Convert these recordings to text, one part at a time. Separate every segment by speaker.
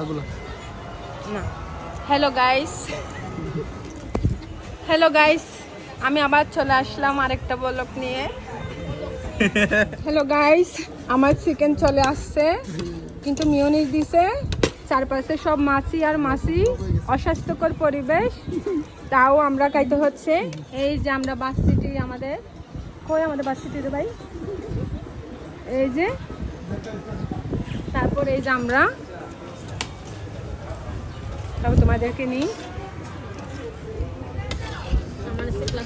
Speaker 1: কথাগুলো
Speaker 2: না। Hello guys, আমি আবার চলে আসলাম আরেকটা ব্লগ নিয়ে। হ্যালো গাইস, আমার চিকেন চলে আসছে, কিন্তু মিয়োনিজ দিছে, চারপাশে সব মাছি আর মাছি, অস্বাস্থ্যকর পরিবেশ, তাও আমরা খাইতে হচ্ছে। এই যে আমরা বাস সিটি, আমাদের বাস সিটি রে ভাই, এই যে, তারপর এই যে আমরা, তারপর তোমাদেরকে নিই।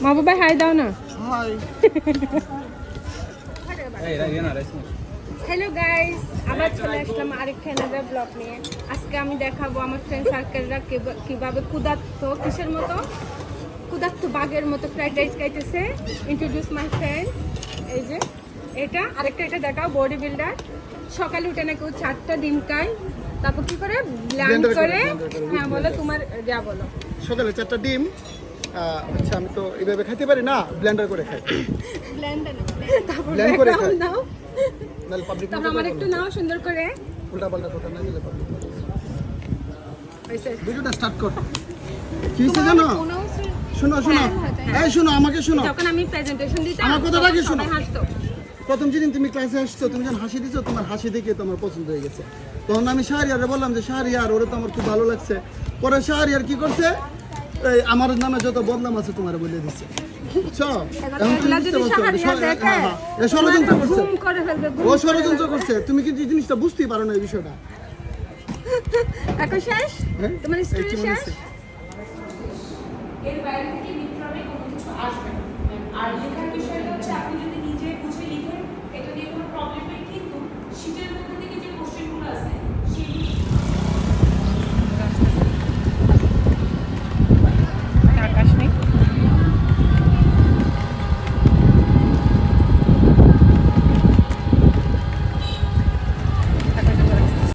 Speaker 2: মাহবুব ভাই হাই দাও না।
Speaker 1: হাই
Speaker 2: হ্যালো গাইস, আবার চলে আসলাম আরেকটা নতুন ব্লগ নিয়ে। আজকে আমি দেখাবো আমার ফ্রেন্ড সার্কেলরা কিভাবে কিসের মতো ক্ষুধার্ত বাঘের মতো ফ্রাইড রাইস খাইতেছে। Introduce my friend. এই যে এটা এটা দেখাও, বডি বিল্ডার। সকালে উঠে নাকি ও 4টা ডিম খায়, তারপর কি করে ব্লেন্ড করে। হ্যাঁ বলো, তোমার যা বলো।
Speaker 1: সকালে 4টা ডিম, আচ্ছা আমি তো এইভাবে খাইতে পারি না, ব্লেন্ডার করে খাই। ব্লেন্ড করে খাই।
Speaker 2: নাও,
Speaker 1: নালে পাবলিক
Speaker 2: তারপর আমার একটু নাও সুন্দর করে।
Speaker 1: উল্টা পাল্টা কথা না দিলে পাবলিক। ভিডিওটা স্টার্ট কর। কি হইছে জানো? শোনো এই শোনো, আমাকে শোনো।
Speaker 2: যখন আমি প্রেজেন্টেশন দিতাম,
Speaker 1: আমার কথাটা কি শোনো?
Speaker 2: সবাই হাসতো।
Speaker 1: প্রথম যেদিন তুমি ক্লাসে আসছো, তুমি যখন হাসি দিছো, তোমার হাসি দেখে তোমার পছন্দ হয়ে গেছে। তখন আমি শাহরিয়ারে বললাম যে শাহরিয়ার, ওরে তো আমার খুব ভালো লাগছে। পরে শাহরিয়ার কি করছে, এই আমার নামে যত বদনাম আছে তোমার বলে দিচ্ছে, বুঝছো? এখন তুমি বুঝতে পারছো, এ ষড়যন্ত্র করছে, ও ষড়যন্ত্র করছে। তুমি কিন্তু এই জিনিসটা বুঝতেই পারো না, এই বিষয়টা।
Speaker 2: এখন শেষ, তোমার স্টোরি শেষ।
Speaker 3: এর বাইরে থেকে বিক্রমে কোনো কিছু আসবে না। আর লেখার বিষয়টা